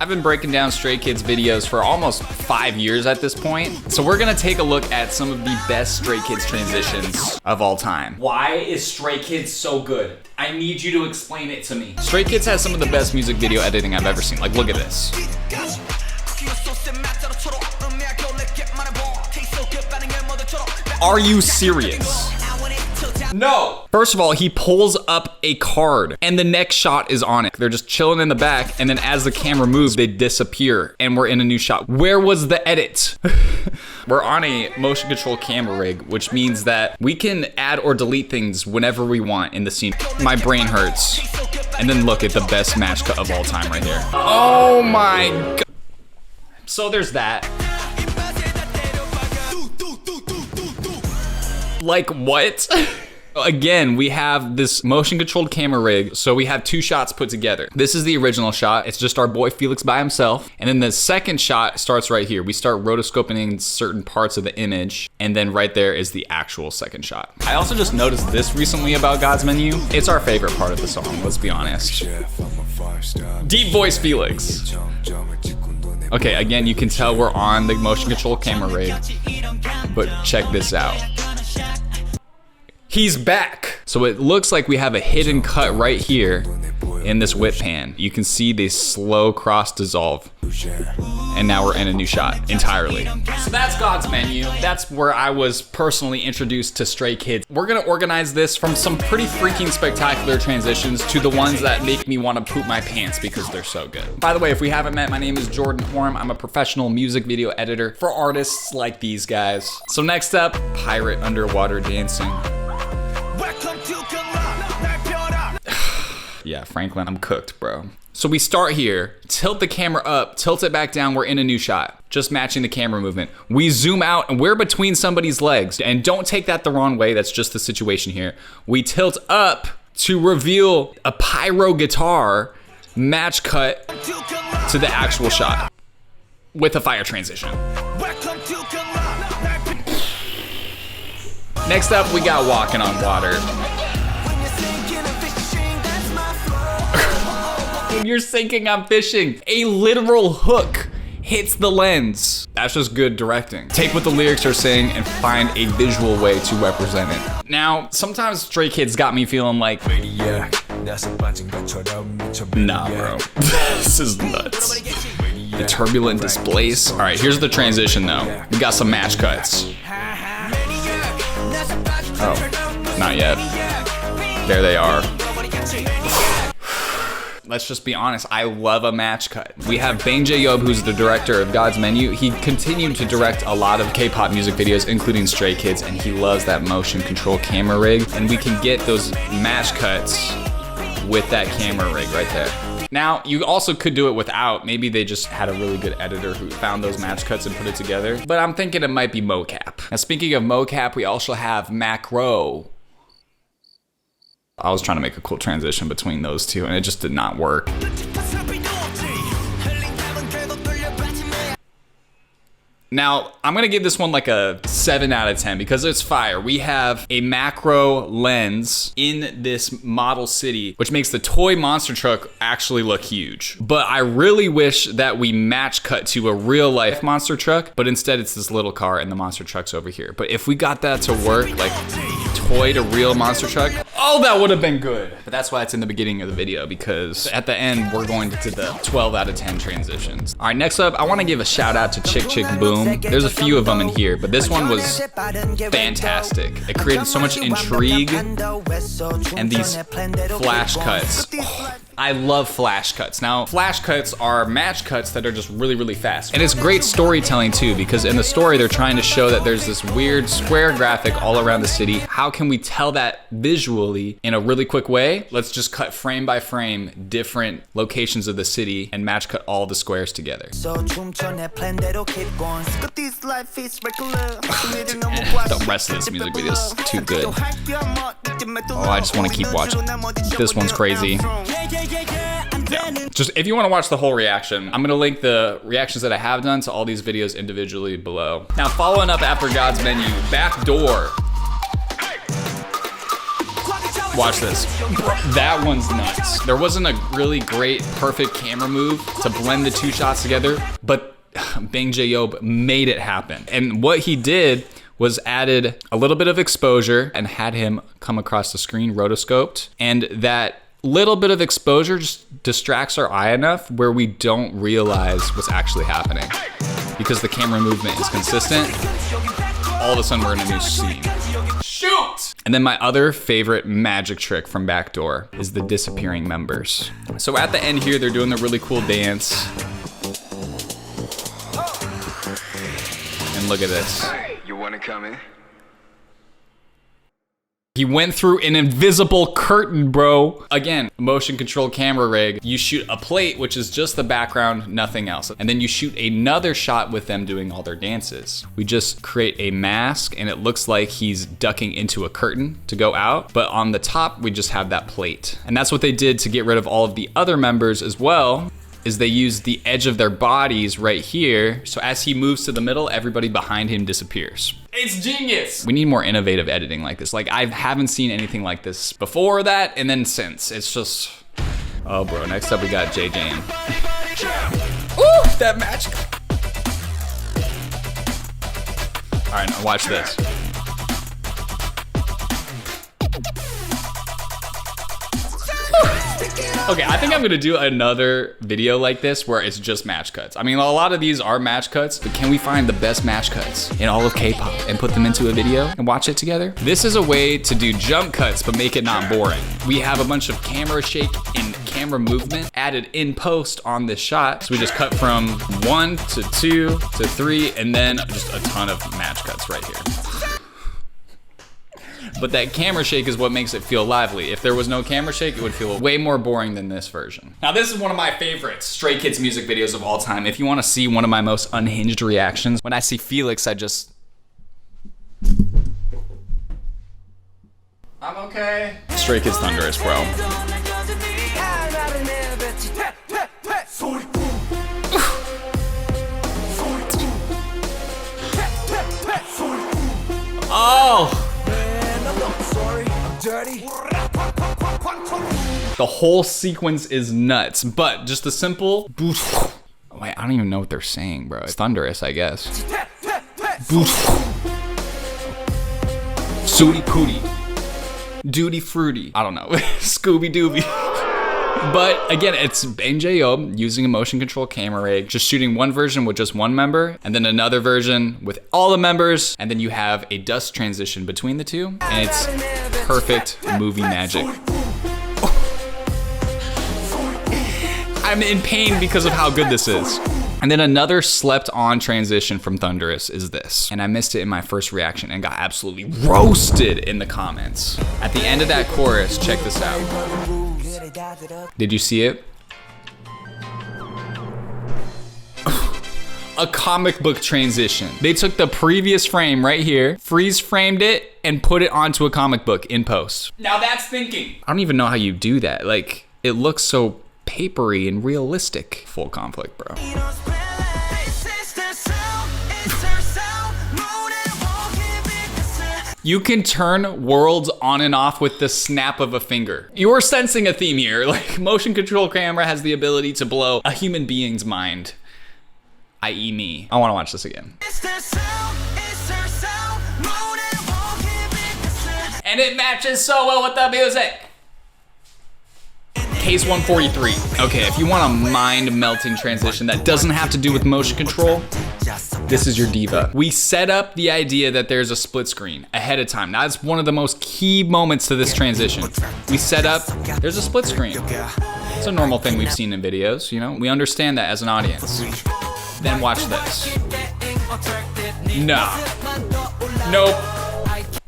I've been breaking down Stray Kids videos for almost 5 years at this point. So we're gonna take a look at some of the best Stray Kids transitions of all time. Why is Stray Kids so good? I need you to explain it to me. Stray Kids has some of the best music video editing I've ever seen. Like, look at this. Are you serious? No. First of all, he pulls up a card and the next shot is on it. They're just chilling in the back, and then as the camera moves, they disappear and we're in a new shot. Where was the edit? We're on a motion control camera rig, which means that we can add or delete things whenever we want in the scene. My brain hurts. And then look at the best match cut of all time right here. Oh my God. So there's that. Like, what? Again, we have this motion controlled camera rig, so we have 2 shots put together. This is the original shot. It's just our boy Felix by himself. And then the second shot starts right here. We start rotoscoping in certain parts of the image, and then right there is the actual second shot. I also just noticed this recently about God's Menu. It's our favorite part of the song, let's be honest. Deep voice Felix. Okay, again, you can tell we're on the motion control camera rig, but check this out. He's back. So it looks like we have a hidden cut right here in this whip pan. You can see the slow cross dissolve. And now we're in a new shot entirely. So that's God's Menu. That's where I was personally introduced to Stray Kids. We're gonna organize this from some pretty freaking spectacular transitions to the ones that make me wanna poop my pants because they're so good. By the way, if we haven't met, my name is Jordan Horm. I'm a professional music video editor for artists like these guys. So next up, pirate underwater dancing. Yeah, Franklin, I'm cooked, bro. So we start here, tilt the camera up, tilt it back down, we're in a new shot. Just matching the camera movement. We zoom out and we're between somebody's legs. And don't take that the wrong way, that's just the situation here. We tilt up to reveal a pyro guitar, match cut to the actual shot with a fire transition. Next up, we got walking on water. You're sinking, I'm fishing. A literal hook hits the lens. That's just good directing. Take what the lyrics are saying and find a visual way to represent it. Now, sometimes Stray Kids got me feeling like, nah, bro, this is nuts. The turbulent displace. All right, here's the transition though. We got some match cuts. Oh, not yet. There they are. Let's just be honest, I love a match cut. We have Bang Jae-yob, who's the director of God's Menu. He continued to direct a lot of K-pop music videos, including Stray Kids, and he loves that motion control camera rig. And we can get those match cuts with that camera rig right there. Now, you also could do it without. Maybe they just had a really good editor who found those match cuts and put it together. But I'm thinking it might be mocap. Now, speaking of mocap, we also have macro. I was trying to make a cool transition between those two and it just did not work. Now, I'm gonna give this one like a 7 out of 10 because it's fire. We have a macro lens in this model city, which makes the toy monster truck actually look huge. But I really wish that we match cut to a real life monster truck, but instead it's this little car and the monster truck's over here. But if we got that to work, like toy to real monster truck, oh, that would have been good. But that's why it's in the beginning of the video, because at the end, we're going to the 12 out of 10 transitions. All right, next up, I wanna give a shout out to Chick Chick Boom. There's a few of them in here, but this one was fantastic. It created so much intrigue and these flash cuts. Oh, I love flash cuts. Now, flash cuts are match cuts that are just really, really fast. And it's great storytelling too, because in the story, they're trying to show that there's this weird square graphic all around the city. How can we tell that visually in a really quick way? Let's just cut frame by frame different locations of the city and match cut all the squares together. The rest of this music video is too good. Oh, I just want to keep watching. This one's crazy. Yeah. Just if you want to watch the whole reaction, I'm gonna link the reactions that I have done to all these videos individually below. Now, following up after God's Menu, Backdoor. Watch this. That one's nuts. There wasn't a really great, perfect camera move to blend the two shots together, but Bang Jae-yob made it happen. And what he did was added a little bit of exposure and had him come across the screen rotoscoped. And that little bit of exposure just distracts our eye enough where we don't realize what's actually happening. Because the camera movement is consistent, all of a sudden we're in a new scene. Shoot! And then my other favorite magic trick from Backdoor is the disappearing members. So at the end here, they're doing a really cool dance. And look at this. Hey, you wanna come in? He went through an invisible curtain, bro. Again, motion control camera rig. You shoot a plate, which is just the background, nothing else. And then you shoot another shot with them doing all their dances. We just create a mask and it looks like he's ducking into a curtain to go out. But on the top, we just have that plate. And that's what they did to get rid of all of the other members as well, is they used the edge of their bodies right here. So as he moves to the middle, everybody behind him disappears. It's genius. We need more innovative editing like this. Like I haven't seen anything like this before that and then since. It's just, oh bro, next up we got J Jane. Ooh, that match. All right, now watch this. Okay, I think I'm gonna do another video like this where it's just match cuts. I mean, a lot of these are match cuts, but can we find the best match cuts in all of K-pop and put them into a video and watch it together? This is a way to do jump cuts, but make it not boring. We have a bunch of camera shake and camera movement added in post on this shot. So we just cut from 1 to 2 to 3, and then just a ton of match cuts right here. But that camera shake is what makes it feel lively. If there was no camera shake, it would feel way more boring than this version. Now this is one of my favorite Stray Kids music videos of all time. If you wanna see one of my most unhinged reactions, when I see Felix, I just... I'm okay. Stray Kids Thunderous, bro. Oh! The whole sequence is nuts, but just the simple boost. Wait, I don't even know what they're saying, bro. It's thunderous, I guess. Boost. Sooty pooty. Duty fruity. I don't know. Scooby Dooby. But again, it's Bang Jae-yob using a motion control camera rig, just shooting one version with just one member, and then another version with all the members, and then you have a dust transition between the two, and it's perfect movie magic. I'm in pain because of how good this is. And then another slept on transition from Thunderous is this. And I missed it in my first reaction and got absolutely roasted in the comments. At the end of that chorus, check this out. Did you see it? A comic book transition. They took the previous frame right here, freeze framed it, and put it onto a comic book in post. Now that's thinking. I don't even know how you do that. Like, it looks so papery and realistic. Full conflict, bro. You can turn worlds on and off with the snap of a finger. You're sensing a theme here. Like, motion control camera has the ability to blow a human being's mind, i.e. me. I wanna watch this again. And it matches so well with the music. Case 143. Okay, if you want a mind-melting transition that doesn't have to do with motion control, this is your diva. We set up the idea that there's a split screen ahead of time. Now, that's one of the most key moments to this transition. We set up, there's a split screen. It's a normal thing we've seen in videos, you know? We understand that as an audience. Then watch this. Nah. Nope.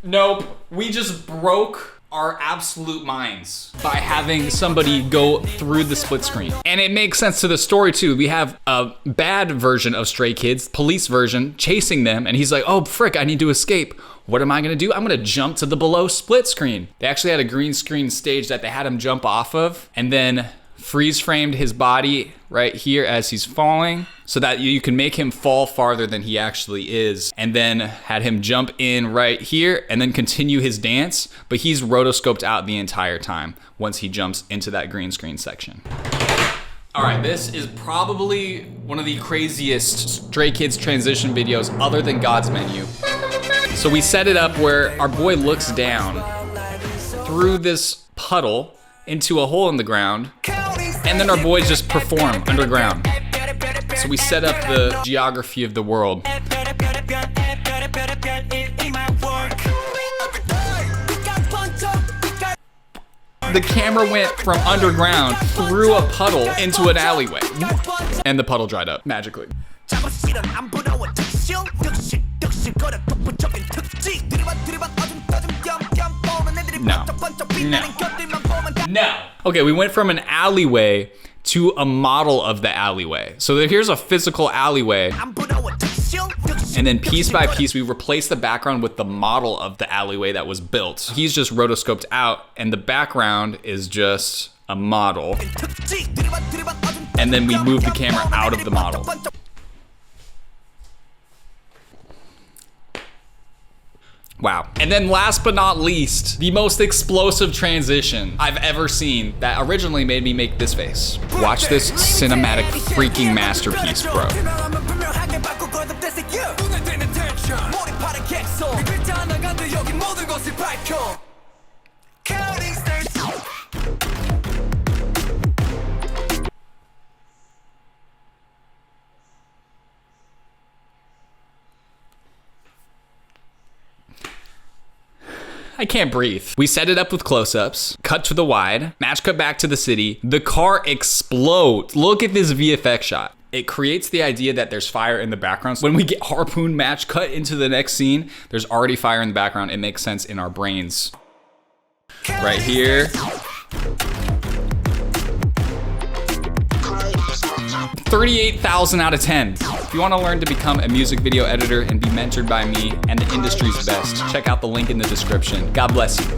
Nope. We just broke our absolute minds by having somebody go through the split screen. And it makes sense to the story too. We have a bad version of Stray Kids, police version, chasing them, and he's like, oh frick, I need to escape. What am I gonna do? I'm gonna jump to the below split screen. They actually had a green screen stage that they had him jump off of, and then freeze framed his body right here as he's falling so that you can make him fall farther than he actually is, and then had him jump in right here and then continue his dance, but he's rotoscoped out the entire time once he jumps into that green screen section. All right, this is probably one of the craziest Stray Kids transition videos other than God's Menu. So we set it up where our boy looks down through this puddle into a hole in the ground, and then our boys just perform underground. So we set up the geography of the world. The camera went from underground through a puddle into an alleyway, and the puddle dried up magically. No. Okay, we went from an alleyway to a model of the alleyway. So here's a physical alleyway, and then piece by piece, we replaced the background with the model of the alleyway that was built. He's just rotoscoped out, and the background is just a model. And then we move the camera out of the model. Wow. And then last but not least, the most explosive transition I've ever seen that originally made me make this face. Watch this cinematic freaking masterpiece, bro. I can't breathe. We set it up with close-ups, cut to the wide, match cut back to the city. The car explodes. Look at this VFX shot. It creates the idea that there's fire in the background. So when we get harpoon match cut into the next scene, there's already fire in the background. It makes sense in our brains. Right here. 38,000 out of 10. If you want to learn to become a music video editor and be mentored by me and the industry's best, check out the link in the description. God bless you.